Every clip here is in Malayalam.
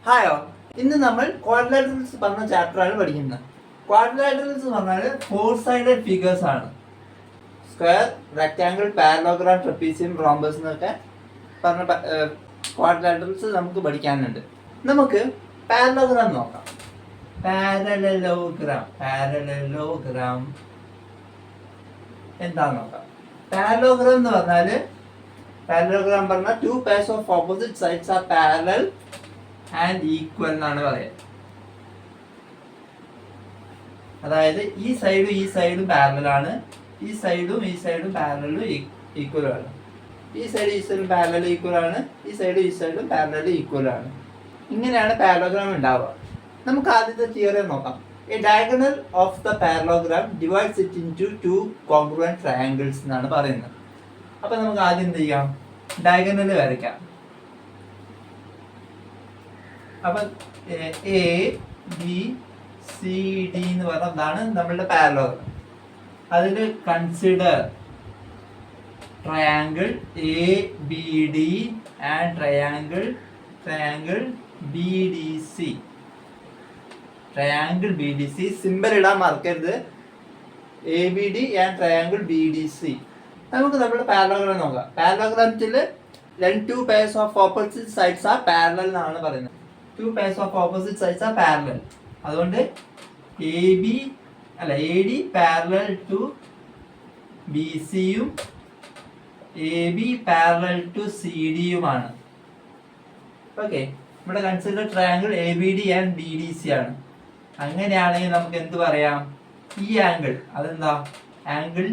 ഹായോ, ഇന്ന് നമ്മൾ ക്വാഡ്രിലാറ്ററൽസ് പറഞ്ഞ ചാപ്റ്ററാണ് പഠിക്കുന്നത്. ക്വാഡ്രിലാറ്ററൽസ് പറഞ്ഞാൽ ഫോർ സൈഡഡ് ഫിഗേഴ്സ് ആണ്. Square, rectangle, parallelogram, trapezium, rhombus എന്നൊക്കെ പറഞ്ഞ ക്വാഡ്രിലാറ്ററൽസ് നമുക്ക് പഠിക്കാനുണ്ട്. നമുക്ക് പാരലോഗ്രാം നോക്കാം. പാരലലോഗ്രാം എന്താന്ന് നോക്കാം. പാരലോഗ്രാം എന്ന് പറഞ്ഞാൽ to pairs of opposite sides are parallel and equal എന്നാണ് പറയുന്നത്. അതായത് ഈ സൈഡും പാരലൽ ആണ്, ഈ സൈഡും പാരലലും ഈക്വൽ ആണ്. ഈ സൈഡും പാരലൽ ഈക്വൽ ആണ്, ഈ സൈഡും പാരലൽ ഈക്വൽ ആണ്. ഇങ്ങനെയാണ് പാരലോഗ്രാം ഉണ്ടാവുക. നമുക്ക് ആദ്യത്തെ തിയറി നോക്കാം. A diagonal of the parallelogram divides it into two congruent triangles എന്നാണ് പറയുന്നത്. അപ്പൊ നമുക്ക് ആദ്യം എന്ത് ചെയ്യാം, ഡയഗണൽ വരയ്ക്കാം. അപ്പൊ എ ബി സി ഡി എന്ന് പറഞ്ഞതാണ് നമ്മളുടെ പാരലോഗ്രാം. അതിൽ consider triangle A B D and triangle B D C. Triangle B D C simple ഇടാൻ മറക്കരുത്. A B D and triangle B D C. നമുക്ക് നമ്മുടെ പാരലോഗ്രാം നോക്കാം. പാരലോഗ്രാമത്തിൽ two pairs of opposite sides are parallel എന്നാണ് പറയുന്നത്. Two pairs of opposite sides are parallel. അതുകൊണ്ട് A D parallel to B സിയും A B parallel to C ഡിയുമാണ്. ഓക്കെ, ഇവിടെ consider triangle A B D and B D C ആണ്. അങ്ങനെയാണെങ്കിൽ നമുക്ക് എന്ത് പറയാം, ഈ ആംഗിൾ അതെന്താ, angle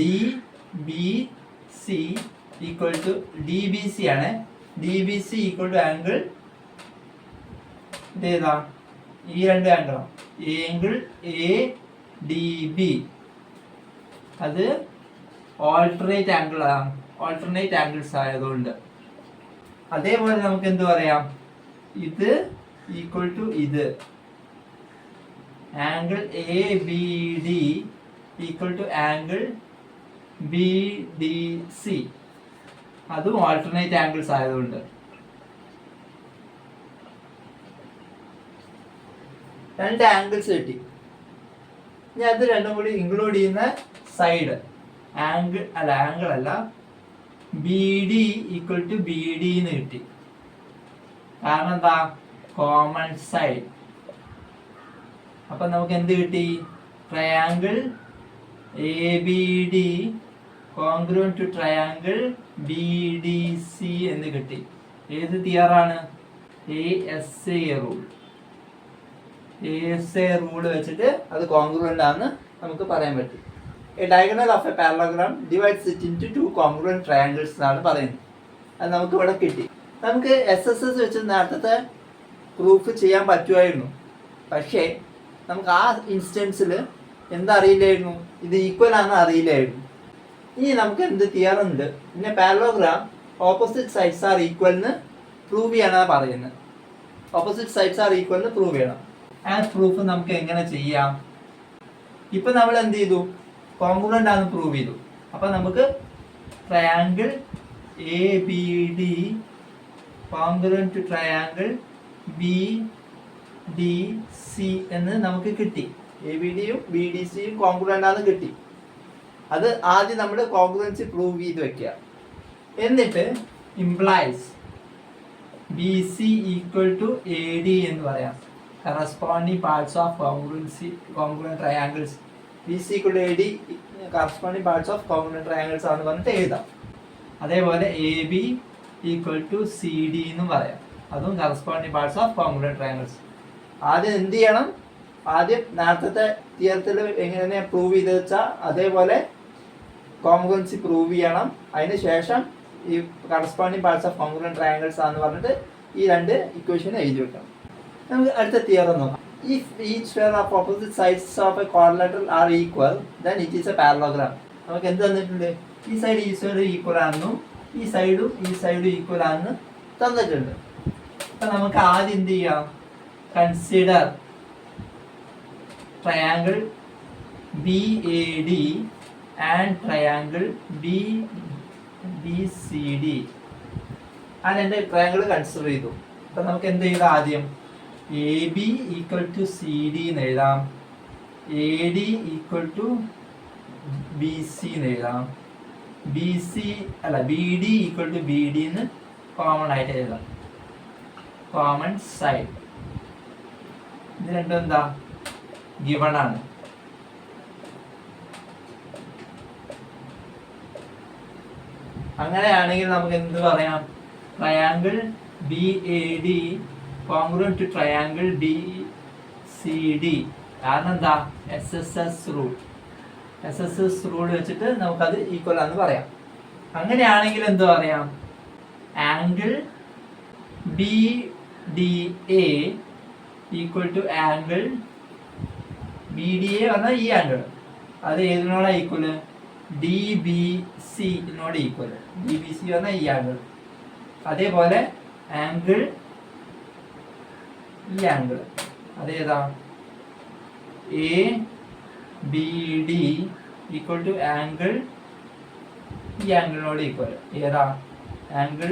D B C equal to D B C ആണ്. D B C equal to angle ഇതേതാ, ഈ രണ്ട് ആംഗിളാണ്. ആംഗിൾ എ ഡി ബി അത് ഓൾട്ടർനേറ്റ് ആംഗിൾസ് ആയതുകൊണ്ട്. അതേപോലെ നമുക്ക് എന്ത് പറയാം, ഇത് ഈക്വൽ ടു ഇത്, angle A B D equal to angle B D C അതും ഓൾട്ടർനേറ്റ് ആംഗിൾസ് ആയതുകൊണ്ട്. രണ്ട് ആംഗിൾസ് കിട്ടി. ഇനി അത് രണ്ടും കൂടി ഇൻക്ലൂഡ് ചെയ്യുന്ന സൈഡ് ആംഗിൾ അല്ല B D equal to B D എന്ന് കിട്ടി. കാരണം എന്താ, കോമൺ സൈഡ്. അപ്പൊ നമുക്ക് എന്ത് കിട്ടി, triangle A B D congruent to triangle B D C എന്ന് കിട്ടി. ഏത് തിയറാണ്, ASA റൂൾ വെച്ചിട്ട് അത് കോൺഗ്രുവന്റ് ആണെന്ന് നമുക്ക് പറയാൻ പറ്റും. A diagonal of a parallelogram divides it into two congruent triangles എന്നാണ് പറയുന്നത്. അത് നമുക്ക് ഇവിടെ കിട്ടി. നമുക്ക് SSS വെച്ച് നേരത്തെ പ്രൂഫ് ചെയ്യാൻ പറ്റുമായിരുന്നു. പക്ഷേ നമുക്ക് ആ ഇൻസ്റ്റൻസിൽ എന്തറിയില്ലായിരുന്നു, ഇത് ഈക്വൽ ആണെന്ന് അറിയില്ലായിരുന്നു. ഇനി നമുക്ക് എന്ത് തിയറുണ്ട്, പിന്നെ parallelogram opposite sides R equal എന്ന് പ്രൂവ് ചെയ്യാനാണ് പറയുന്നത്. ഓപ്പോസിറ്റ് സൈഡ്സ് ആർ ഈക്വൽ എന്ന് പ്രൂവ് ചെയ്യണം. ആ പ്രൂഫ് നമുക്ക് എങ്ങനെ ചെയ്യാം, ഇപ്പൊ നമ്മൾ എന്ത് ചെയ്തു, കോൺഗ്രുവന്റ് ആണെന്ന് പ്രൂവ് ചെയ്തു. അപ്പൊ നമുക്ക് triangle A B D congruent to triangle B D C എന്ന് നമുക്ക് കിട്ടി. എ ബി ഡിയും ബി ഡി സിയും കോൺഗ്രുവന്റ് ആണെന്ന് കിട്ടി. അത് ആദ്യം നമ്മൾ കോൺഗ്രുവൻസി പ്രൂവ് ചെയ്ത് വെക്കുക. എന്നിട്ട് implies B C equal to A D എന്ന് പറയാം. Corresponding parts of congruent triangles. B C equal to A D corresponding parts of congruent triangles ആണെന്ന് പറഞ്ഞിട്ട് എഴുതാം. അതേപോലെ A B equal to C D എന്നും പറയാം. അതും corresponding parts of congruent triangles. ആദ്യം എന്ത് ചെയ്യണം, ആദ്യം നേരത്തെ തിയറത്തിൽ എങ്ങനെ പ്രൂവ് ചെയ്ത് വെച്ചാൽ അതേപോലെ കോൺഗ്രുവൻസി പ്രൂവ് ചെയ്യണം. അതിന് ശേഷം ഈ corresponding parts of congruent triangles ആണെന്ന് പറഞ്ഞിട്ട് ഈ രണ്ട് ഇക്വേഷൻ എഴുതി വെക്കണം. നമുക്ക് അടുത്ത തിയറം നോക്കാം. If each pair of opposite sides of a quadrilateral are equal then it is a parallelogram. നമുക്ക് എന്ത് തന്നിട്ടുണ്ട്, ഈ സൈഡ് ഈക്വൽ ആണെന്നും ഈ സൈഡും ഈക്വൽ ആണെന്ന് തന്നിട്ടുണ്ട്. അപ്പൊ നമുക്ക് ആദ്യം എന്ത് ചെയ്യാം, consider triangle BAD and triangle BBCD. ആ രണ്ട് ട്രയാങ്കിൾ കൺസിഡർ ചെയ്തു. അപ്പം നമുക്ക് എന്ത് ചെയ്താൽ ആദ്യം A B equal to C D എന്ന് എഴുതാം, A D equal to B C എന്ന് എഴുതാം, B D equal to B D എന്ന് കോമൺ ആയിട്ട് എഴുതാം, കോമൺ സൈഡ്. ഇത് രണ്ടും എന്താ ഗിവൺ ആണ്. അങ്ങനെയാണെങ്കിൽ നമുക്ക് എന്ത് പറയാം, triangle B A D congruent to triangle B C D. കാരണം എന്താ, SSS റൂൾ വെച്ചിട്ട് നമുക്കത് ഈക്വൽ ആണെന്ന് പറയാം. അങ്ങനെയാണെങ്കിൽ എന്ത് പറയാം, angle B D A equal to angle B D A പറഞ്ഞാൽ ഈ ആംഗിൾ, അത് ഏതിനോടാ ഈക്വല്, ഡി ബി സി നോട് ഈക്വൽ. ഡി ബി സി പറഞ്ഞാൽ ഈ ആംഗിൾ. അതേപോലെ ആംഗിൾ ഈ ആംഗിൾ അതേതാ, A B D equal to angle ഈ ആംഗിളിനോട് ഈക്വൽ. ഏതാ, angle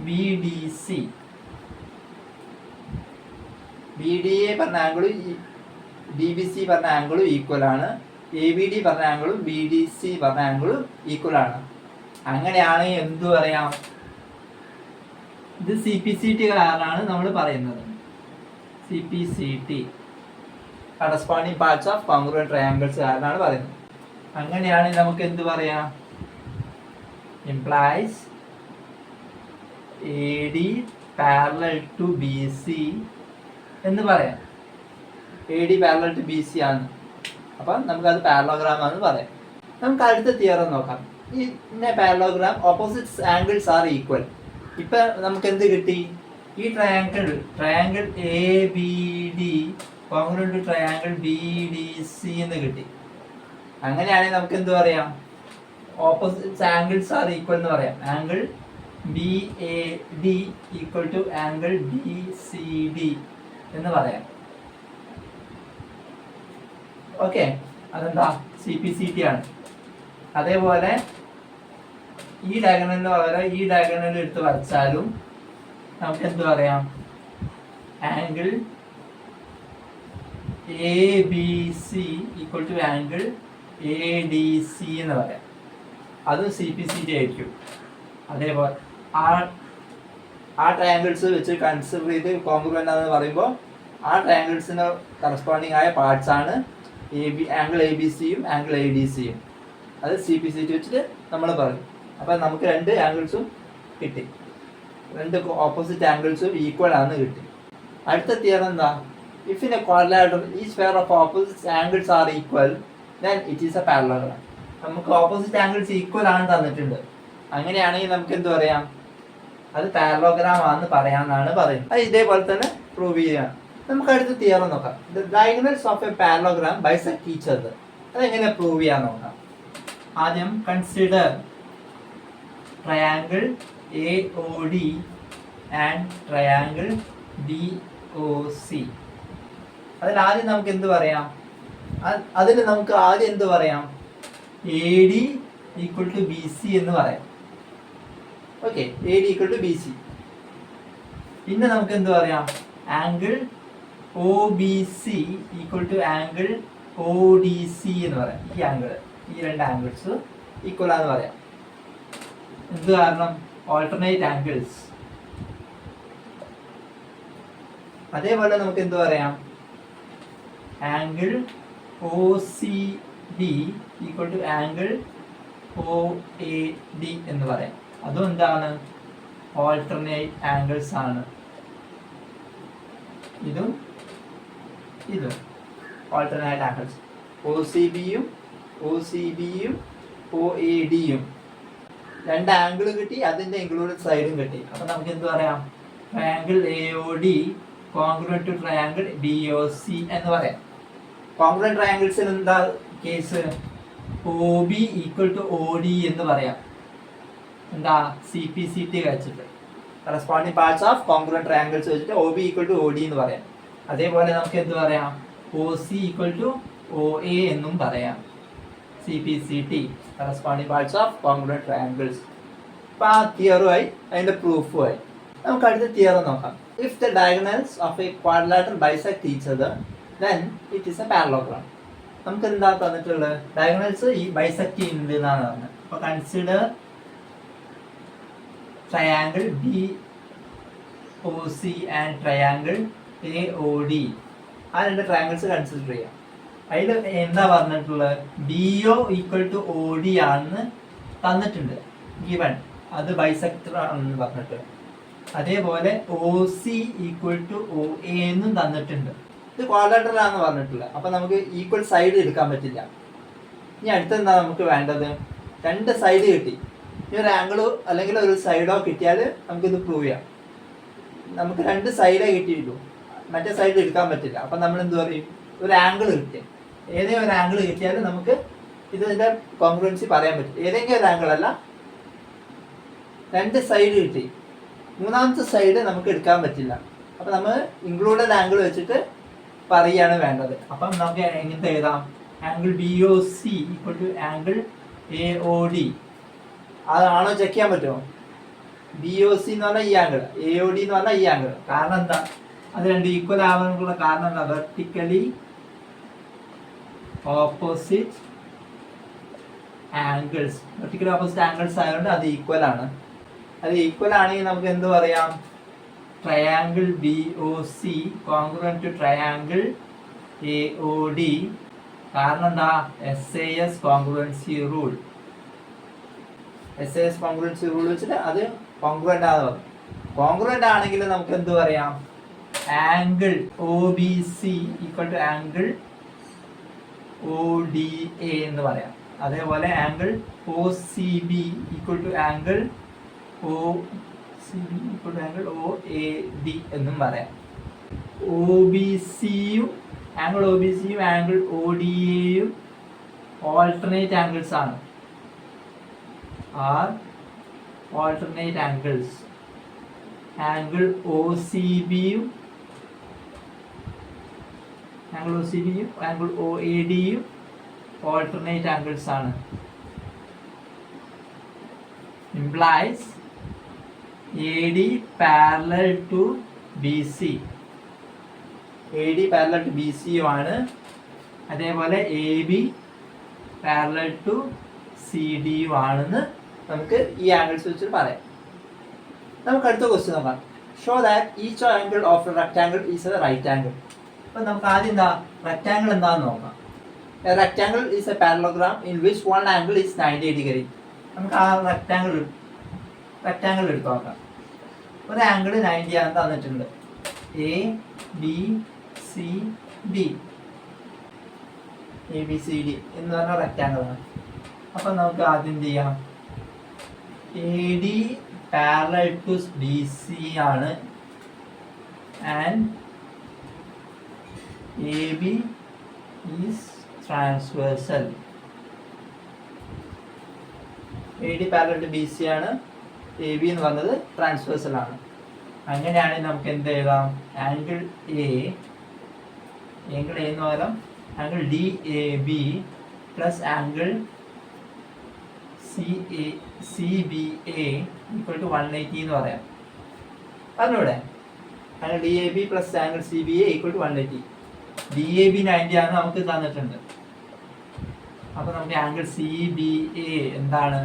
B D C. B D A പറഞ്ഞ ആംഗിളും ഡി ബി സി പറഞ്ഞ ആംഗിളും ഈക്വൽ ആണ്. എ ബി ഡി പറഞ്ഞ ആംഗിളും ബി ഡി സി പറഞ്ഞ ആംഗിളും ഈക്വൽ ആണ്. അങ്ങനെയാണെങ്കിൽ എന്തു പറയാം, ഇത് സി പി സി ടി കാരണമാണ് നമ്മൾ പറയുന്നത്. C P C T corresponding parts of congruent triangles കാരണമാണ് പറയുന്നത്. അങ്ങനെയാണെങ്കിൽ നമുക്ക് എന്ത് പറയാം, implies A D parallel to B C എന്ന് പറയാം. A D parallel to B C ആണ്, അപ്പം നമുക്കത് പാരലോഗ്രാം ആണെന്ന് പറയാം. നമുക്ക് അടുത്ത തിയറം നോക്കാം. ഈ parallelogram opposite angles are equal. ഇപ്പൊ നമുക്ക് എന്ത് കിട്ടി, ഈ triangle A B D congruent to triangle B D C എന്ന് കിട്ടി. അങ്ങനെയാണെങ്കിൽ നമുക്ക് എന്ത് പറയാം, ഓപ്പോസിറ്റ് ആംഗിൾസ് ആർ ഈക്വൽ എന്ന് പറയാം. Angle B A D equal to angle B C D എന്ന് പറയാം. ഓക്കെ, അതെന്താ സി പി സി ടി ആണ്. അതേപോലെ ഈ ഡയഗണലിന് പകരം ഈ ഡയഗണൽ എടുത്ത് വരച്ചാലും നമുക്ക് എന്ത് പറയാം, angle A B C equal to angle A D C എന്ന് പറയാം. അതും സി പി സി ടി ആയിരിക്കും. അതേപോലെ ആ ട്രയാങ്കിൾസ് വെച്ച് കൺസിഡർ ചെയ്ത് കോൺഗ്രുവന്റ് ആണെന്ന് പറയുമ്പോൾ ആ ട്രയാങ്കിൾസിന് കറസ്പോണ്ടിങ് ആയ പാർട്സ് ആണ് ആംഗിൾ എ ബി സിയും ആംഗിൾ എ ഡി സിയും. അത് സി പി സി ടി വെച്ചിട്ട് നമ്മൾ പറയും. അപ്പം നമുക്ക് രണ്ട് ആംഗിൾസും കിട്ടി, രണ്ട് ഓപ്പോസിറ്റ് ആംഗിൾസും ഈക്വൽ ആണെന്ന് കിട്ടി. അടുത്ത തിയറം എന്താ, if in A quadrilateral each pair of opposite angles are equal then it is a parallelogram. നമുക്ക് ഓപ്പോസിറ്റ് ആംഗിൾസ് ഈക്വൽ ആണ് തന്നിട്ടുണ്ട്. അങ്ങനെയാണെങ്കിൽ നമുക്ക് എന്ത് പറയാം, അത് പാരലോഗ്രാം ആണെന്ന് പറയാമെന്നാണ് പറയുന്നത്. അത് ഇതേപോലെ തന്നെ പ്രൂവ് ചെയ്യാം. നമുക്ക് അടുത്ത തിയറം നോക്കാം. The diagonals of a parallelogram bisect each other. അതെങ്ങനെ പ്രൂവ് ചെയ്യാൻ നോക്കാം. ആദ്യം consider triangle A O D and triangle B O C. അതിൽ ആദ്യം നമുക്ക് എന്ത് പറയാം, അതിന് നമുക്ക് ആദ്യം എന്ത് പറയാം, A D equal to B C എന്ന് പറയാം. Okay, A D equal to B C. പിന്നെ നമുക്ക് എന്ത് പറയാം, angle O B C equal to angle O D C എന്ന് പറയാം. ഈ ആംഗിൾ, ഈ രണ്ട് ആംഗിൾസ് ഈക്വൽ ആണെന്ന് പറയാം. എന്ത് കാരണം, ഓൾട്ടർനേറ്റ് ആംഗിൾസ്. അതേപോലെ നമുക്ക് എന്ത് പറയാം, angle O C D equal to angle O A D എന്ന് പറയാം. അതും എന്താണ്, ഓൾട്ടർനേറ്റ് ആംഗിൾസ് ആണ്. ഇതും ഓൾട്ടർനേറ്റ് ആംഗിൾസ്. ഒ സി ബിയും ഒ എ ഡിയും രണ്ട് ആംഗിൾ കിട്ടി, അതിന്റെ ഇൻക്ലൂഡഡ് സൈഡും കിട്ടി. അപ്പൊ നമുക്ക് എന്ത് പറയാം, triangle A O D congruent to triangle B O C എന്ന് പറയാം. കോൺഗ്രുവന്റ് ട്രയാങ്കിൾസിന് എന്താ case, O B equal to O D എന്ന് പറയാം. എന്താ, സി പി സി ടി വെച്ചിട്ട് corresponding parts of congruent triangles വെച്ചിട്ട് O B equal to O D എന്ന് പറയാം. അതേപോലെ നമുക്ക് എന്ത് പറയാം, O C equal to O A എന്നും പറയാം. C P C T corresponding parts of congruent triangles. അപ്പോൾ ആ തിയറുമായി അതിൻ്റെ പ്രൂഫുമായി. നമുക്ക് അടുത്ത തിയറം നോക്കാം. If the diagonals of a quadrilateral bisect each other, then it is a parallelogram. നമുക്ക് എന്താ തന്നിട്ടുള്ളത്? ഡയഗണൽസ് ഈ ബൈസെക്ട് ചെയ്യുന്നുണ്ട് എന്നാണ് പറഞ്ഞത്. അപ്പോൾ consider triangle BOC and triangle AOD. ആ രണ്ട് ട്രയാങ്കിൾസ് കൺസിഡർ ചെയ്യാം. അതിൽ എന്താ പറഞ്ഞിട്ടുള്ളത്? BO = OD ആണെന്ന് തന്നിട്ടുണ്ട്, ഗിവൺ. അത് ബൈസെക്ടർ ആണെന്ന് പറഞ്ഞിട്ട്. അതേപോലെ OC = OA എന്നും തന്നിട്ടുണ്ട്. ഇത് ക്വാഡ്രാറ്ററൽ ആണെന്ന് പറഞ്ഞിട്ടില്ല. അപ്പൊ നമുക്ക് ഈക്വൽ സൈഡ് എടുക്കാൻ പറ്റില്ല. ഇനി അടുത്തെന്താ നമുക്ക് വേണ്ടത്? രണ്ട് സൈഡ് കിട്ടി. ഈ ഒരു ആംഗിളോ അല്ലെങ്കിൽ ഒരു സൈഡോ കിട്ടിയാൽ നമുക്കിത് പ്രൂവ് ചെയ്യാം. നമുക്ക് രണ്ട് സൈഡേ കിട്ടിയിട്ടുള്ളൂ, മറ്റേ സൈഡ് എടുക്കാൻ പറ്റില്ല. അപ്പൊ നമ്മൾ എന്ത് പറയും? ഒരു ആംഗിൾ കിട്ടിയ ഏതെങ്കിലും ഒരു ആംഗിൾ കിട്ടിയാൽ നമുക്ക് ഇതിന്റെ കോൺഗ്രുവൻസി പറയാൻ പറ്റും. ഏതെങ്കിലും ഒരു ആംഗിൾ അല്ല, രണ്ട് സൈഡ് കിട്ടി, മൂന്നാമത്തെ സൈഡ് നമുക്ക് എടുക്കാൻ പറ്റില്ല. അപ്പൊ നമ്മൾ ഇൻക്ലൂഡഡ് ആംഗിൾ വെച്ചിട്ട് പറയാണ് വേണ്ടത്. അപ്പം നമുക്ക് എങ്ങനത്തെ എഴുതാം? Angle BOC = angle AOD. അതാണോ ചെക്ക് ചെയ്യാൻ പറ്റുമോ? BOC എന്ന് പറഞ്ഞാൽ ഈ ആംഗിൾ, AOD എന്ന് പറഞ്ഞാൽ ഈ ആംഗിൾ. കാരണം എന്താ? അത് രണ്ട് ഈക്വൽ ആവാനുള്ള കാരണം എന്താ? Vertically opposite angles. Vertically opposite angles ആയതുകൊണ്ട് അത് ഈക്വൽ ആണ്. അത് ഈക്വൽ ആണെങ്കിൽ നമുക്ക് എന്ത് പറയാം? Triangle BOC congruent to triangle AOD. കാരണം എന്താ? SAS congruency rule. SAS congruency rule വെച്ചിട്ട് അത് കോൺഗ്രുവന്റ് ആണെന്ന് പറഞ്ഞു. കോൺഗ്രുവന്റ് ആണെങ്കിൽ നമുക്ക് എന്ത് പറയാം? ആംഗിൾ OBC = ആംഗിൾ ODA എന്ന് പറയാം. അതേപോലെ angle OCB = angle angle OAD എന്നും പറയാം. OBCയും ആംഗിൾ OBCയും ആംഗിൾ ODAയും ഓൾട്ടർനേറ്റ് ആംഗിൾസ് ആണ്. Alternate angles. ആംഗിൾ OCBയും ആംഗിൾ OADയും ഓൾട്ടർനേറ്റ് ആംഗിൾസ് ആണ്. implies AD parallel to BC. AD parallel to BC ആണ്. അതേപോലെ AB parallel to CD ആണെന്ന് നമുക്ക് ഈ ആംഗിൾസ് വെച്ചിട്ട് പറയാം. നമുക്ക് അടുത്ത ക്വസ്റ്റ്യൻ നോക്കാം. Show that each angle of a rectangle is a right angle. അപ്പൊ നമുക്ക് ആദ്യം എന്താ റെക്ടാംഗിൾ എന്താണെന്ന് നോക്കാം. A rectangle is a parallelogram in which one angle is 90 degree. നമുക്ക് ആ റെക്ടാംഗിൾ എടുത്ത് നോക്കാം. ഒരു ആംഗിൾ 90 ആണ് തന്നിട്ടുണ്ട്. ABCD എന്ന് പറഞ്ഞ റെക്ടാംഗിൾ ആണ്. അപ്പൊ നമുക്ക് ആദ്യം എന്ത് ചെയ്യാം? AD parallel to BC ആണ് and AB is transversal. AD parallel to BC ആണ്, AB എന്ന് പറഞ്ഞത് ട്രാൻസ്വേഴ്സൽ ആണ്. അങ്ങനെയാണെങ്കിൽ നമുക്ക് എന്ത് എഴുതാം? ആംഗിൾ എന്ന് പകരം angle DAB plus angle CBA = 180 എന്ന് പറയാം. പറഞ്ഞൂടെ? Angle DAB plus angle CBA = 180. DAB 90 ആണ് നമുക്ക് തന്നിട്ടുണ്ട്. അപ്പൊ നമുക്ക് ആംഗിൾ CBA എന്താണ്?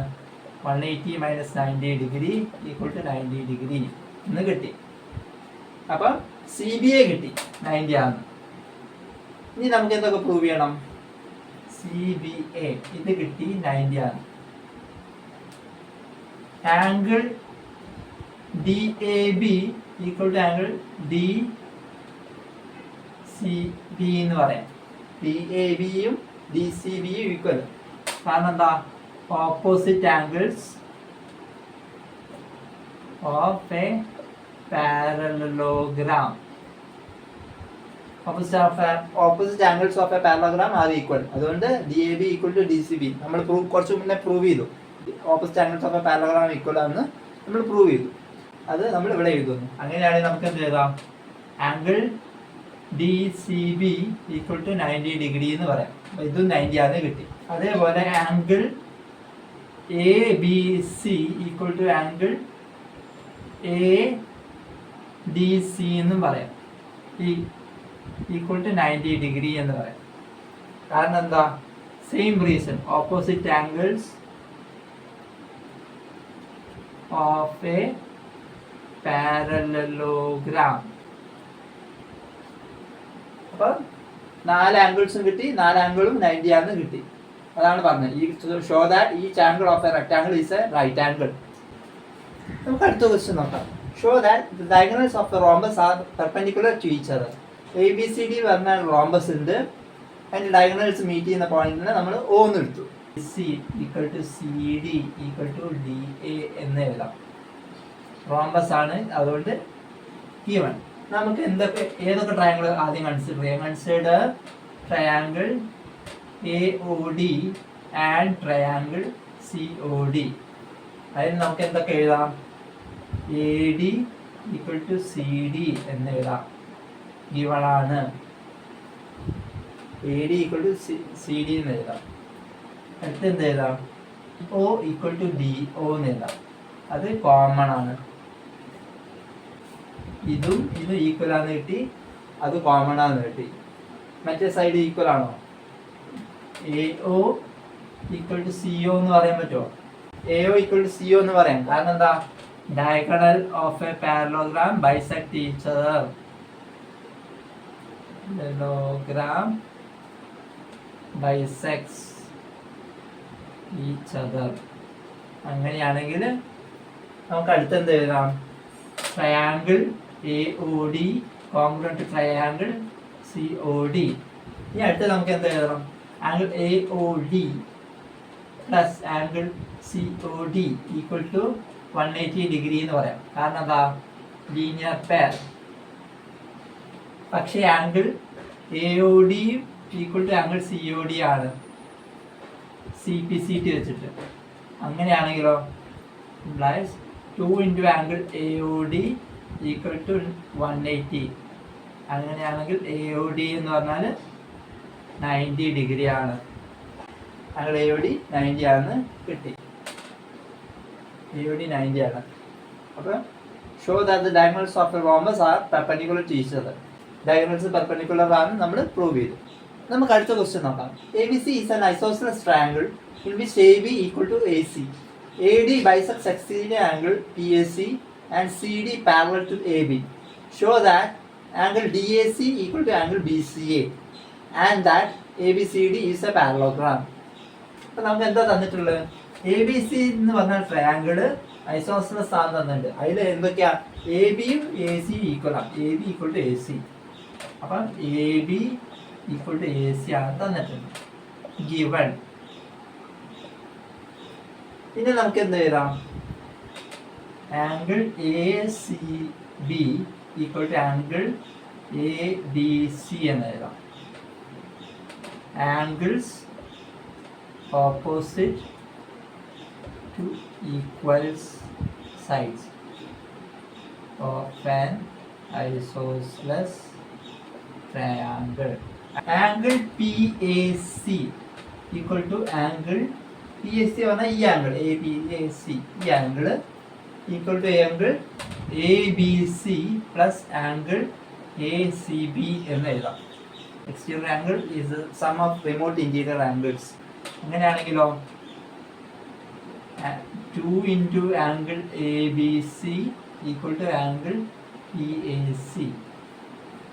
180 - 90 ഡിഗ്രി = 90 ഡിഗ്രി എന്ന് കിട്ടി. അപ്പൊ CBA കിട്ടി 90 ആണ്. ഇനി നമുക്ക് എന്തൊക്കെ പ്രൂവ് ചെയ്യണം? CBA ഇത് കിട്ടി 90 ആണ്. ആംഗിൾ DAB = ആംഗിൾ DCB എന്ന് പറയാം. DABയും DCBയും ഈക്വൽ. കാരണം എന്താ? Opposite angles of a parallelogram. Opposite angles of a parallelogram are equal. അതുകൊണ്ട് DAB = DCB നമ്മൾ കുറച്ച് മുന്നേ പ്രൂവ് ചെയ്തു. Opposite angles of a parallelogram equal ആണെന്ന് നമ്മൾ പ്രൂവ് ചെയ്തു. അത് നമ്മൾ ഇവിടെ എഴുതുന്നു. അങ്ങനെയാണെങ്കിൽ നമുക്ക് എന്ത് എഴുതാം? ആംഗിൾ DCB = 90 ഡിഗ്രി എന്ന് പറയാം. ഇതും 90 ആണ് കിട്ടി. അതേപോലെ angle ABC = angle D C എന്നും പറയാം. ഈക്വൽ ടു 90 ഡിഗ്രി എന്ന് പറയാം. കാരണം എന്താ? Same reason, opposite angles of a parallelogram. അപ്പം 4 ആംഗിൾസും കിട്ടി, 4 ആംഗിളും 90 ആണെന്ന് കിട്ടി. അതാണ് പറഞ്ഞത്. ഈ show that each angle of a rectangle is a right angle. നമുക്ക് അടുത്ത ക്വസ്റ്റ്യൻ നോക്കാം. Show that the diagonals of a rhombus are perpendicular to each other. ABCD പറഞ്ഞ റോംബസ് ഉണ്ട്, അതിന്റെ ഡയഗണൽസ് മീറ്റ് ചെയ്യുന്ന പോയിന്റിനെ നമ്മൾ O എന്ന് എടുത്തു. C equal to CD equal to DA എന്ന് എഴുതാം. റോംബസ് ആണ്, അതുകൊണ്ട് given. നമുക്ക് ഏതൊക്കെ ട്രയാങ്കിൾ ആദ്യം കൺസിഡർ ചെയ്യാം? Consider triangle AOD and triangle COD. അതിന് നമുക്ക് എന്തൊക്കെ എഴുതാം? AD ഈക്വൽ ടു CD എന്ന് എഴുതാം. given ആണ്. AD ഈക്വൽ ടു CD എന്ന് എഴുതാം. അടുത്ത് എന്ത് എഴുതാം? O ഈക്വൽ ടു DO എന്ന് എഴുതാം. അത് കോമൺ ആണ്. ഇതും ഈക്വൽ ആണെന്ന് കിട്ടി, അത് കോമൺ ആണെന്ന് കിട്ടി. മറ്റേ സൈഡ് ഈക്വൽ ആണോ? AO ഈക്വൽ ടു CO എന്ന് പറയാൻ പറ്റുമോ? AO ഈക്വൽ ടു CO എന്ന് പറയാം. കാരണം എന്താ? Diagonal of a parallelogram bisect each other. Parallelogram bisects each other. അങ്ങനെയാണെങ്കിൽ നമുക്ക് അടുത്തെന്ത് എഴുതാം? Triangle AOD congruent triangle COD. ഇനി അടുത്ത് നമുക്ക് എന്ത് എഴുതണം? Angle AOD plus angle COD equal to 180 degree എന്ന് പറയാം. കാരണം എന്താ? Linear pair. പക്ഷേ angle AOD equal to angle COD ആണ്, CPCT വെച്ചിട്ട്. അങ്ങനെയാണെങ്കിലോ implies 2 into angle AOD equal to 180. അങ്ങനെയാണെങ്കിൽ AOD എന്ന് പറഞ്ഞാൽ 90 ഡിഗ്രി ആണ്. ആംഗിൾ AOD 90 ആണെന്ന് കിട്ടി. AOD 90 ആണ്. അപ്പോൾ show that the diagonals of a rhombus are perpendicular to each other. Diagonals perpendicular ആണ് നമ്മൾ പ്രൂവ് ചെയ്തു. നമുക്ക് അടുത്ത ക്വസ്റ്റ്യൻ നോക്കാം. ABC is an isosceles triangle in which AB equal to AC. AD bisects exterior angle PAC and CD parallel to AB. Show that angle DAC equal to angle BCA and that ABCD is a parallelogram. അപ്പോൾ നമുക്ക് എന്താ തന്നിട്ടുള്ളത്? ABC എന്ന് പറഞ്ഞ ട്രയാങ്കിള് ഐസോസലസ് ആണ് തന്നിട്ടുണ്ട്. അതിൽ എന്തൊക്കെയാ? ABയും ACയും ഈക്വൽ ആണ്. AB equal to AC. അപ്പം AB ഈക്വൽ ടു AC ആണ് തന്നിട്ടുണ്ട്, given. പിന്നെ നമുക്ക് എന്ത് എഴുതാം? Angle ACB equal to angle ABC എന്ന് എഴുതാം. Angles opposite to equal sides of an isosceles triangle. Angle PAC equal to angle PAC പറഞ്ഞാൽ ഈ ആംഗിൾ ABAC, ഈ angle equal to angle ABC plus angle ACB എന്ന് എഴുതാം. Exterior angle is sum of remote interior angles. അങ്ങനെയാണെങ്കിലോ 2 into angle ABC equal to angle PAC.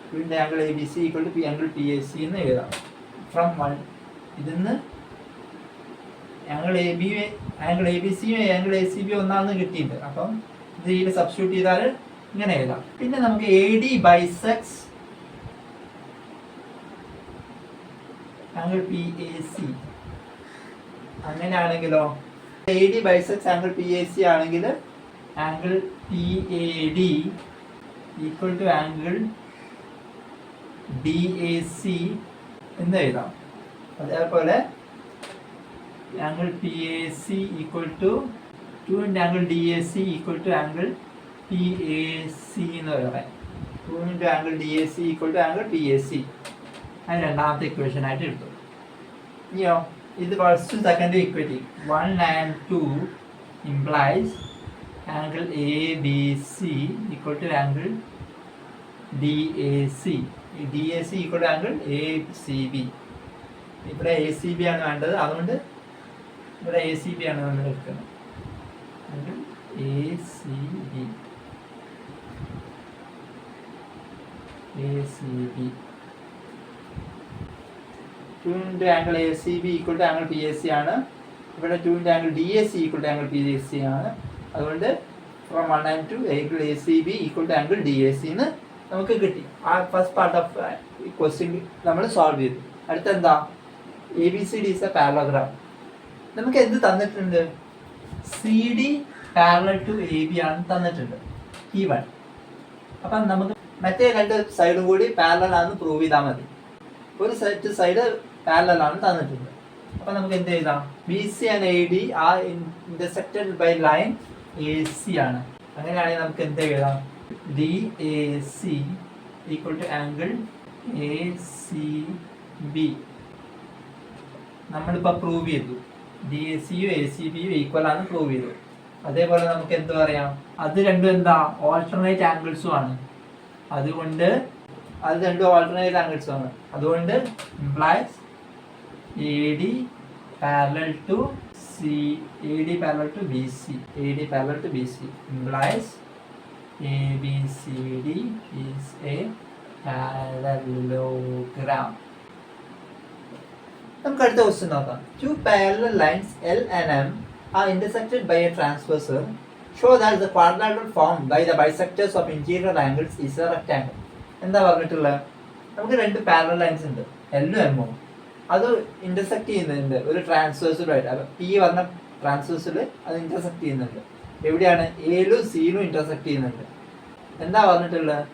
2 into angle ABC equal to angle PAC എന്ന് എഴുതാം. ഫ്രം 1 ഇതിന്ന് ആംഗിൾ ABCയും ആംഗിൾ ACB ഒന്നാണെന്ന് കിട്ടിയിട്ടുണ്ട്. അപ്പം ഇത് ഇതിൽ സബ്സ്റ്റിറ്റ്യൂട്ട് ചെയ്താൽ ഇങ്ങനെ എഴുതാം. പിന്നെ നമുക്ക് AD ബൈസെക്ട്സ് ആംഗിൾ PAC. അങ്ങനെയാണെങ്കിലോ AD ബൈസെക്ട്സ് ആംഗിൾ PAC ആണെങ്കിൽ angle PAD equal to angle DAC എന്ന് എഴുതാം. അതേപോലെ angle PAC equal to 2 into angle DAC equal to angle PAC എന്ന് പറയാം. 2 into angle DAC equal to angle PAC. അത് രണ്ടാമത്തെ ഇക്വേഷൻ ആയിട്ട് എടുത്തു. ഇനിയോ ഇത് first second equate 1 and 2 implies angle ABC equal to angle D A C. D A C equal to angle A C B. ഇവിടെ എ സി ബി ആണ് വേണ്ടത്, അതുകൊണ്ട് ഇവിടെ എ സി ബി ആണ് നമ്മൾ എടുക്കുന്നത്. Angle A C B, A C B. 2 into angle A C B equal to angle P S C ആണ്. ഇവിടെ 2 into angle D S C equal to angle P S C ആണ്. അതുകൊണ്ട് from 1 and 2 angle A C B equal to angle D S C എന്ന് നമുക്ക് കിട്ടി. ആ ഫസ്റ്റ് പാർട്ട് ഓഫ് ക്വസ്റ്റ്യൻ നമ്മൾ സോൾവ് ചെയ്തു. അടുത്ത എന്താ? A B C D is a parallelogram. നമുക്ക് എന്ത് തന്നിട്ടുണ്ട്? C D parallel to A B ആണ് തന്നിട്ടുണ്ട്, E1. അപ്പം നമുക്ക് മറ്റേ രണ്ട് സൈഡും കൂടി പാരലൽ ആണെന്ന് പ്രൂവ് ചെയ്താൽ മതി. ഒരു സൈഡ് പാരലൽ ആണ് തന്നിട്ടുണ്ട്. അപ്പം നമുക്ക് എന്ത് എഴുതാം? B C and A D are intersected by line A C ആണ്. അങ്ങനെയാണെങ്കിൽ നമുക്ക് എന്ത് എഴുതാം? D A C equal to angle A C B. നമ്മളിപ്പോൾ പ്രൂവ് ചെയ്തു ഡി എ സിയും എ സി ബിയും ഈക്വൽ ആണ് പ്രൂവ് ചെയ്തു. അതേപോലെ നമുക്ക് എന്ത് പറയാം? അത് രണ്ടും എന്താ? ഓൾട്ടർനേറ്റ് ആംഗിൾസും ആണ്. അതുകൊണ്ട് അത് രണ്ടും ഓൾട്ടർനേറ്റ് ആംഗിൾസും ആണ്. അതുകൊണ്ട് implies A D parallel to C, A D parallel to B C, A D parallel to B C implies A B C D is a parallelogram. നമുക്ക് അടുത്ത ക്വസ്റ്റ്യൻ നോക്കാം. Two parallel lines L and M are intersected by a transversal. Show that the quadrilateral formed by the bisectors of interior angles is a rectangle. എന്താ പറഞ്ഞിട്ടുള്ളത്? നമുക്ക് രണ്ട് പാരലൽ ലൈൻസ് ഉണ്ട്, എല്ലും എമ്മും. അത് ഇന്റർസെക്ട് ചെയ്യുന്നുണ്ട് ഒരു ട്രാൻസ്വേഴ്സലുമായിട്ട്. അപ്പം പി പറഞ്ഞ ട്രാൻസ്വേഴ്സൽ അത് ഇന്റർസെക്ട് ചെയ്യുന്നുണ്ട്. എവിടെയാണ്? എയിലും സിയിലും ഇന്റർസെക്ട് ചെയ്യുന്നുണ്ട്. എന്താ പറഞ്ഞിട്ടുള്ളത്?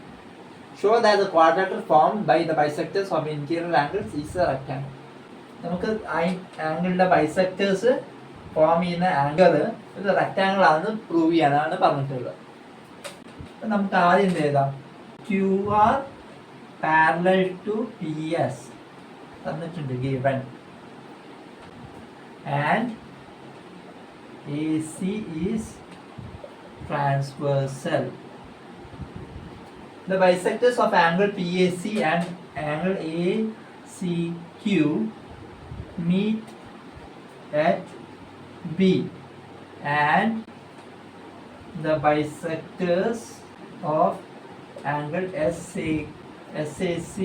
Show that the quadrilateral formed by the bisectors of interior angles is a rectangle. നമുക്ക് ആംഗിളിന്റെ ബൈസെക്ടേഴ്സ് ഫോം ചെയ്യുന്ന ആംഗിൾ ഒരു റെക്ടാംഗിൾ ആണെന്ന് പ്രൂവ് ചെയ്യാനാണ് പറഞ്ഞിട്ടുള്ളത്. നമുക്ക് ആദ്യം എന്ത് ചെയ്താം? Q R parallel to P S തന്നിട്ടുണ്ട്, given. And A C is transversal. The bisectors of angle PAC and angle ACQ meet at B, and the bisectors of angle SAC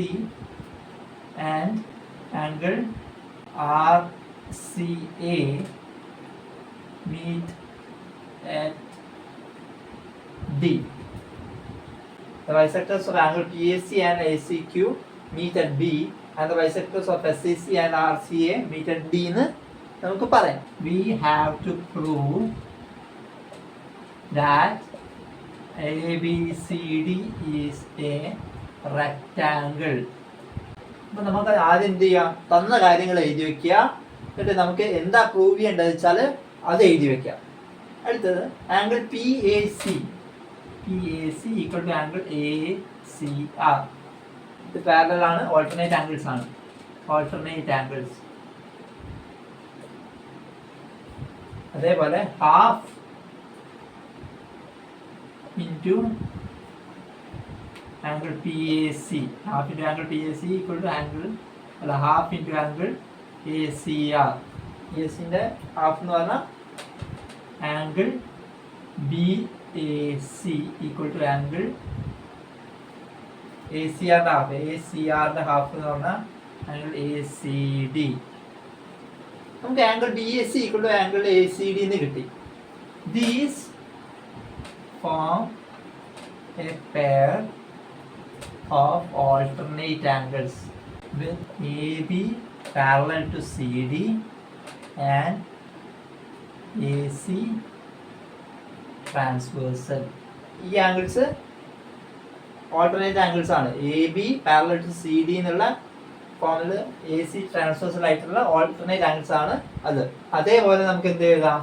and angle RCA meet at D. The bisectors of angle PAC and ACQ meet at B, and the bisectors of SAC and RCA meet at D എന്ന് നമുക്ക് പറയാം. We have to prove that ABCD is a rectangle. അപ്പോൾ നമുക്ക് ആദ്യം എന്ത് ചെയ്യാം? തന്ന കാര്യങ്ങൾ എഴുതി വെക്കുക. എന്നിട്ട് നമുക്ക് എന്താ പ്രൂവ് ചെയ്യേണ്ടത് വെച്ചാൽ അത് എഴുതി വെക്കാം. അടുത്തത് angle PAC equal to angle ACR. ഇത് പാരലൽ ആണ്, ഓൾട്ടർനേറ്റ് ആംഗിൾസ് ആണ്. Alternate angles. അതേപോലെ half into angle PAC, half into angle PAC equal to angle അല്ല ഹാഫ് ഇൻറ്റു ആംഗിൾ ACR. ന്റെ ഹാഫ് എന്ന് പറഞ്ഞാൽ angle BAC equal to angle ACRന്റെ ഹാഫ്. ACRന്റെ ഹാഫ് എന്ന് പറഞ്ഞാൽ ആംഗിൾ ACD. നമുക്ക് angle BAC equal to angle ACD എന്ന് കിട്ടി. These form a pair of alternate angles with AB parallel to CD and AC transversal. ഈ ആംഗിൾസ് ഓൾട്ടർനേറ്റ് ആംഗിൾസ് ആണ്. AB പാരലൽ ടു CD എന്നുള്ള ഫോമിൽ AC ട്രാൻസ്വേഴ്സൽ ആയിട്ടുള്ള ഓൾട്ടർനേറ്റ് ആംഗിൾസ് ആണ് അത്. അതേപോലെ നമുക്ക് എന്ത് എഴുതാം?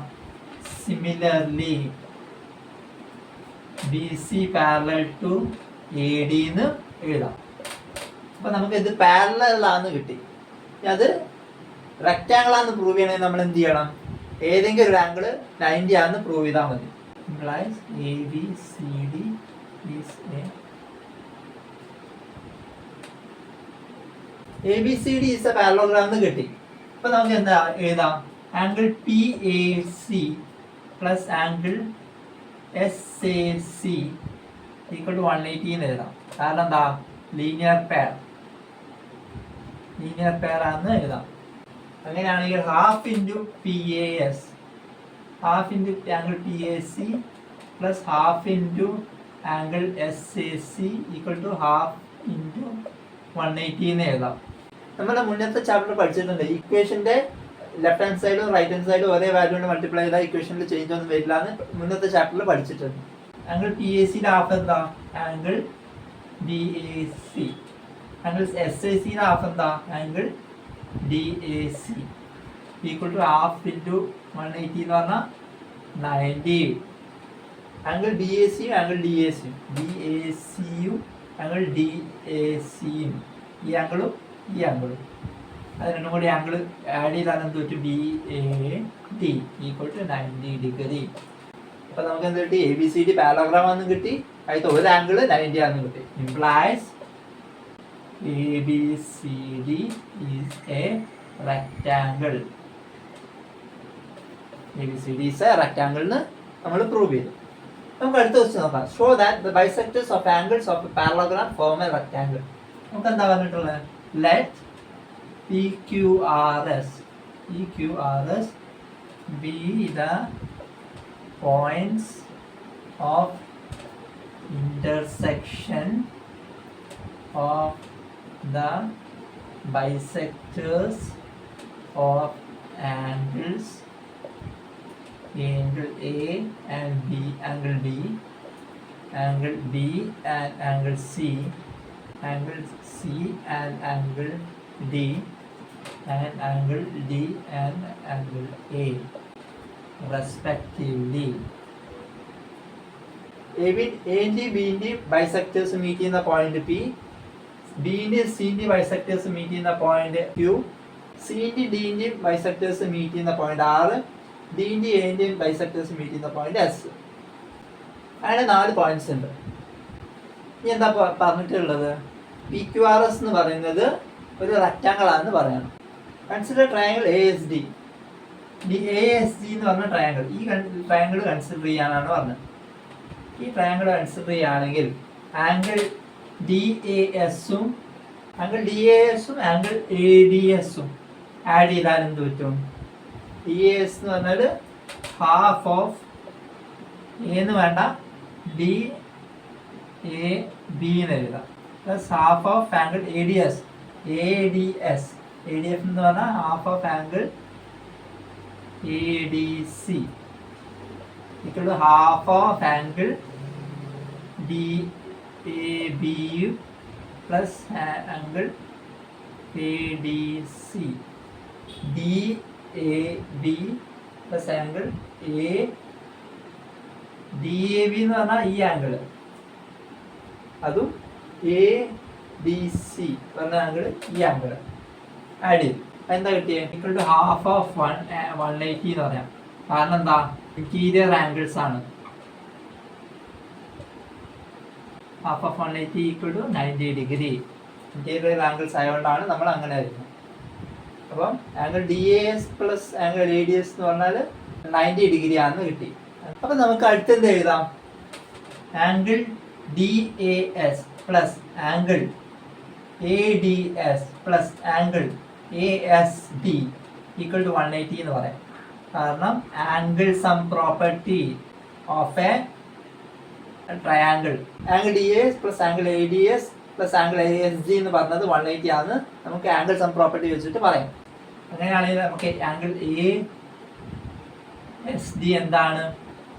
Similarly BC parallel to AD എന്ന് എഴുതാം. അപ്പൊ നമുക്ക് ഇത് പാരലൽ ആണെന്ന് കിട്ടി. അത് റെക്റ്റാങ്കിൾ ആണെന്ന് പ്രൂവ് ചെയ്യണമെങ്കിൽ നമ്മൾ എന്ത് ചെയ്യണം? ഏതെങ്കിലും ഒരു ആംഗിൾ 90 ആണെന്ന് പ്രൂവ് ചെയ്താൽ മതി. Implies ABCD is a ABCD is a parallelogram എന്ന് കിട്ടി. അപ്പൊ നമുക്ക് എന്താ എഴുതാം? Angle PAC plus angle SAC equal to 180 എന്ന് എഴുതാം. കാരണം എന്താ? ലീനിയർ പെയർ ആണെന്ന് എഴുതാം. അങ്ങനെയാണെങ്കിൽ half into PAS, half into angle PAC plus half into angle SAC equal to half into 180 എന്ന് എഴുതാം. നമ്മുടെ മുന്നത്തെ ചാപ്റ്റർ പഠിച്ചിട്ടുണ്ട്. ഇക്വേഷന്റെ ലെഫ്റ്റ് ഹാൻഡ് സൈഡും റൈറ്റ് ഹാൻഡ് സൈഡും ഒരേ വാല്യൂ കൊണ്ട് മൾട്ടിപ്ലൈ ചെയ്താൽ ഇക്വേഷനിൽ ചേഞ്ച് ഒന്നും വരില്ല എന്ന് മുന്നത്തെ ചാപ്റ്ററിൽ പഠിച്ചിട്ടുണ്ട്. ആംഗിൾ PACയുടെ ഹാഫ് എന്താ? Angle BAC. ആംഗിൾ SACയുടെ ഹാഫ് എന്താ? Angle DAC equal to half into 180 എന്ന് പറഞ്ഞാൽ 90. ആംഗിൾ BACയും ആംഗിൾ DACയും ആംഗിൾ DACയും ഈ ആംഗിളും അത് രണ്ടും കൂടി ആംഗിൾ ആഡ് ചെയ്താൽ എന്ത് പറ്റും? BAD equal to 90 degree. അപ്പൊ നമുക്ക് എന്ത് കിട്ടി? ABCD പാരലോഗ്രാം ആണെന്ന് കിട്ടി. അതിൽ ഒരു ആംഗിൾ 90 ആണെന്ന് കിട്ടി. Implies ABCD is a rectangle. ABCD is a rectangle എന്ന് നമ്മൾ പ്രൂവ് ചെയ്തു. നമുക്ക് അടുത്ത ക്വസ്റ്റ്യൻ നോക്കാം. Show that the bisectors of angles of a parallelogram form A rectangle. നമുക്ക് എന്താ പറഞ്ഞിട്ടുള്ളത്? Let PQRS be the points of intersection of the bisectors of angles angle A and B, angle B and angle C and angle D and angle D and angle A respectively. A and B bisectors meet in the point P. B and C bisectors meet in the point Q. C and D bisectors meet in the point R. D and A bisectors meet in the point S. അങ്ങനെ 4 പോയിന്റ്സ് ഉണ്ട്. ഇനി എന്താ പറഞ്ഞിട്ടുള്ളത്? PQRS എന്ന് പറയുന്നത് ഒരു റെക്ടാങ്കിൾ ആണെന്ന് പറയണം. Consider triangle ASD. ASD എന്ന് പറഞ്ഞ ട്രയാങ്കിൾ, ഈ ട്രയാങ്കിൾ കൺസിഡർ ചെയ്യാനാണ് പറഞ്ഞത്. ഈ ട്രയാങ്കിൾ കൺസിഡർ ചെയ്യുകയാണെങ്കിൽ ആംഗിൾ DASഉം ആംഗിൾ ADSഉം ആഡ് ചെയ്താൽ എന്ത് പറ്റും? DAS എന്ന് പറഞ്ഞാൽ ഹാഫ് ഓഫ് എന്ന് വേണ്ട DAB എന്ന് എഴുതാം, plus half of angle ADS ADF എന്ന് പറഞ്ഞാൽ half of angle ADC equal to half of angle DAB plus angle ADC DAB plus angle DAB എന്ന് പറഞ്ഞാൽ ഈ ആംഗിൾ, അതും ADC പറഞ്ഞ ആംഗിൾ ഈ ആംഗിൾ ആഡ് ചെയ്തു. എന്താ കിട്ടിയത്? ഈക്വൽ ടു ഹാഫ് ഓഫ് 180 എന്ന് പറയാം. കാരണം എന്താ? ഇന്റീരിയർ ആംഗിൾസ് ആണ്. Half of 180 equal to 90 degree. Interior angles ആയതുകൊണ്ടാണ് നമ്മൾ അങ്ങനെ വരുന്നത്. അപ്പം angle DAS plus angle ADS എന്ന് പറഞ്ഞാൽ 90 ഡിഗ്രി ആണെന്ന് കിട്ടി. അപ്പം നമുക്ക് അടുത്തെന്ത് എഴുതാം? Angle DAS plus angle ADS plus angle ASD equal to 180 എന്ന് പറയാം. കാരണം angle sum property of a triangle, angle DAS plus angle ADS plus angle ASD എന്ന് പറഞ്ഞത് 180 ആണ്. നമുക്ക് ആംഗിൾ സം പ്രോപ്പർട്ടി വെച്ചിട്ട് പറയാം. അങ്ങനെയാണെങ്കിൽ നമുക്ക് ആംഗിൾ ASD എന്താണ്?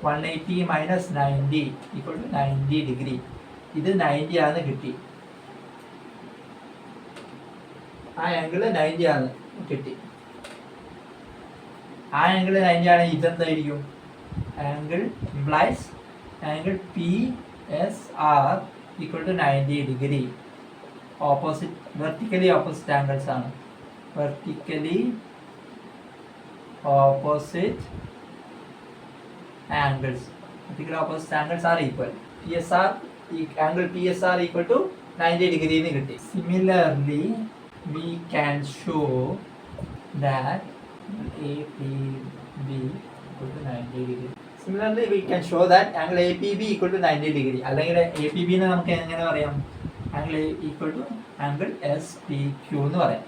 180 മൈനസ് 90 ഈക്വൽ ടു 90 ഡിഗ്രി. ഇത് 90 ആണ് കിട്ടി. ആ ആംഗിള് 90 ആണ് കിട്ടി. ആ ആംഗിള് 90 ആണ്. ഇതെന്തായിരിക്കും? Angle implies angle PSR equal to 90 degree. Opposite, vertically opposite angles ആണ്. Vertically opposite angles. Vertical opposite angles are equal. PSR angle PSR equal to 90 degree എന്ന് കിട്ടി. Similarly we can show that APB equal to 90 degree. Similarly, we can show that angle APB equal to 90 degree. അല്ലെങ്കിൽ APB നെ നമുക്ക് എങ്ങനെ പറയാം? Angle equal to angle SPQ എന്ന് പറയാം.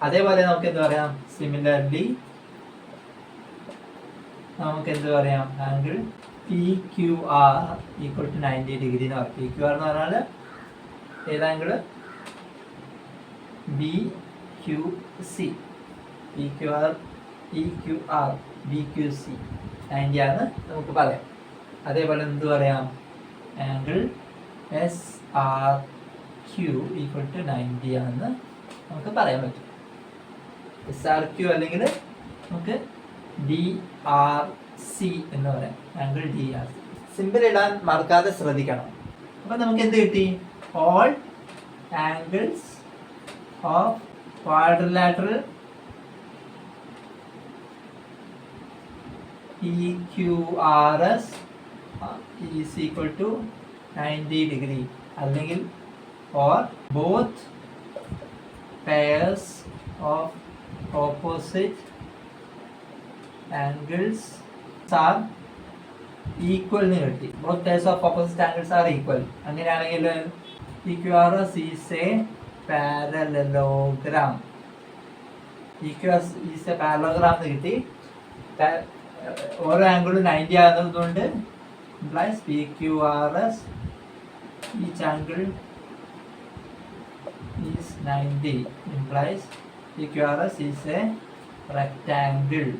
അതേപോലെ നമുക്ക് എന്ത് പറയാം? സിമിലർലി നമുക്ക് എന്ത് പറയാം? Angle PQR equal to 90 degree എന്ന് പറയാം. PQR എന്ന് പറഞ്ഞാൽ ഏതാങ്കിൾ BQC, PQR, EQR, BQC 90 ആണ് നമുക്ക് പറയാം. അതേപോലെ എന്ത് പറയാം? ആംഗിൾ SRQ ഈക്വൽ ടു 90 ആണെന്ന് നമുക്ക് പറയാൻ പറ്റും. SRQ അല്ലെങ്കിൽ നമുക്ക് DRC എന്ന് പറയാം. Angle DRC. സിമ്പിൾ ഇടാൻ മറക്കാതെ ശ്രദ്ധിക്കണം. അപ്പം നമുക്ക് എന്ത് കിട്ടി? All angles of quadrilateral EQRS is equal to 90 degree അല്ലെങ്കിൽ or both pairs of opposite angles are equal എന്ന് കിട്ടി. both pairs of opposite angles are equal. അങ്ങനെയാണെങ്കിൽ EQRS is a parallelogram. EQRS is a parallelogram എന്ന് കിട്ടി. ഓരോ ആംഗിളും 90 ആകുന്നതുകൊണ്ട് implies PQRS each angle is 90 implies PQRS is a rectangle.